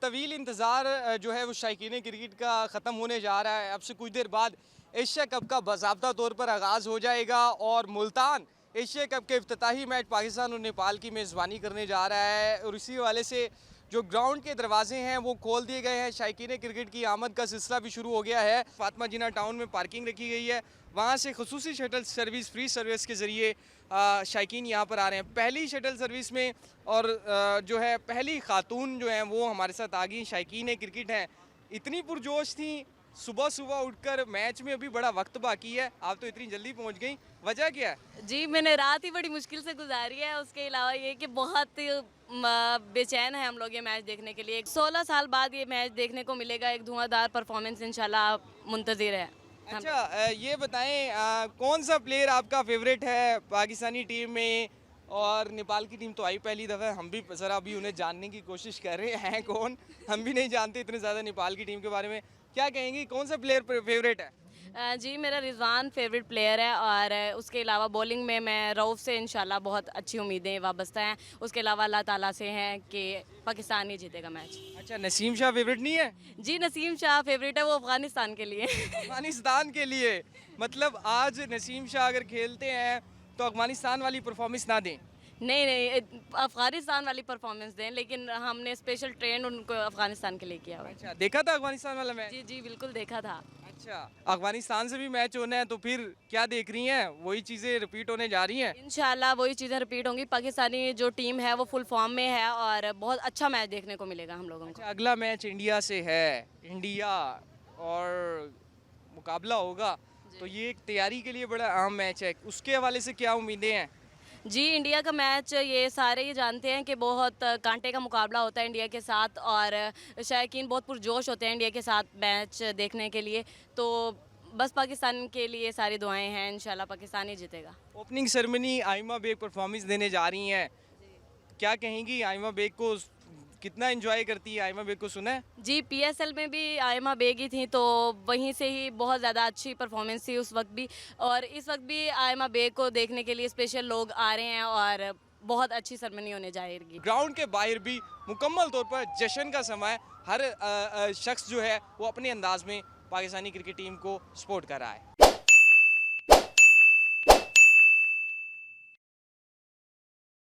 तवील इंतज़ार जो है वो शायकीन क्रिकेट का ख़त्म होने जा रहा है। अब से कुछ देर बाद एशिया कप का बाज़ाब्ता तौर पर आगाज़ हो जाएगा और मुल्तान एशिया कप के इफ्तिताही मैच पाकिस्तान और नेपाल की मेज़बानी करने जा रहा है। और इसी हवाले से जो ग्राउंड के दरवाजे हैं वो खोल दिए गए हैं। शायकीन क्रिकेट की आमद का सिलसिला भी शुरू हो गया है। फातिमा जिन्ना टाउन में पार्किंग रखी गई है, वहाँ से खसूसी शटल सर्विस फ्री सर्विस के ज़रिए शायकीन यहाँ पर आ रहे हैं। पहली शटल सर्विस में और जो है पहली खातून जो हैं वो हमारे साथ आ गई। शायकीन क्रिकेट हैं, इतनी पुरजोश थी, सुबह सुबह उठकर मैच में अभी बड़ा वक्त बाकी है, आप तो इतनी जल्दी पहुँच गई, वजह क्या है? जी, मैंने रात ही बड़ी मुश्किल से गुजारी है। उसके अलावा ये कि बहुत बेचैन है हम लोग ये मैच देखने के लिए। 16 साल बाद ये मैच देखने को मिलेगा, एक धुआंधार परफॉर्मेंस इंशाल्लाह मुंतज़िर है। अच्छा, ये बताएं कौन सा प्लेयर आपका फेवरेट है पाकिस्तानी टीम में? और नेपाल की टीम तो आई पहली दफ़ा, हम भी ज़रा अभी उन्हें जानने की कोशिश कर रहे हैं कौन, हम भी नहीं जानते इतने ज़्यादा नेपाल की टीम के बारे में। क्या कहेंगी, कौन सा प्लेयर फेवरेट है? जी, मेरा रिजवान फेवरेट प्लेयर है और उसके अलावा बॉलिंग में मैं रऊफ़ से इंशाल्लाह बहुत अच्छी उम्मीदें वाबस्ता हैं। उसके अलावा अल्लाह ताला से हैं कि पाकिस्तान ही जीतेगा मैच। अच्छा, नसीम शाह फेवरेट नहीं है? जी, नसीम शाह फेवरेट है, वो अफ़गानिस्तान के लिए। अफगानिस्तान के लिए, मतलब आज नसीम शाह अगर खेलते हैं तो अफगानिस्तान वाली परफॉर्मेंस ना दें? नहीं नहीं, अफ़गानिस्तान वाली परफॉर्मेंस दें, लेकिन हमने स्पेशल ट्रेन उनको अफ़गानिस्तान के लिए किया हुआ है। अच्छा, देखा था अफगानिस्तान वाला मैच? जी जी, बिल्कुल देखा था। अच्छा, अफगानिस्तान से भी मैच होना है तो फिर क्या देख रही हैं, वही चीज़ें रिपीट होने जा रही हैं? इंशाल्लाह वही चीज़ें रिपीट होंगी। पाकिस्तानी जो टीम है वो फुल फॉर्म में है और बहुत अच्छा मैच देखने को मिलेगा हम लोगों को। अच्छा, अगला मैच इंडिया से है, इंडिया और मुकाबला होगा, तो ये एक तैयारी के लिए बड़ा अहम मैच है, उसके हवाले से क्या उम्मीदें हैं? जी, इंडिया का मैच ये सारे ही जानते हैं कि बहुत कांटे का मुकाबला होता है इंडिया के साथ और शायकीन बहुत पुरजोश होते हैं इंडिया के साथ मैच देखने के लिए। तो बस पाकिस्तान के लिए सारी दुआएं हैं, इंशाल्लाह पाकिस्तान ही जीतेगा। ओपनिंग सेरेमनी आइमा बेग परफॉर्मेंस देने जा रही हैं, क्या कहेंगी आइमा बेग को, कितना एंजॉय करती है आइमा बेग को, सुना है? जी, पीएसएल में भी आयमा बेगी थी तो वहीं से ही बहुत ज़्यादा अच्छी परफॉर्मेंस थी उस वक्त भी, और इस वक्त भी आयमा बेग को देखने के लिए स्पेशल लोग आ रहे हैं और बहुत अच्छी सेरेमनी होने जाएगी। ग्राउंड के बाहर भी मुकम्मल तौर पर जश्न का समय, हर शख्स जो है वो अपने अंदाज में पाकिस्तानी क्रिकेट टीम को सपोर्ट कर रहा है।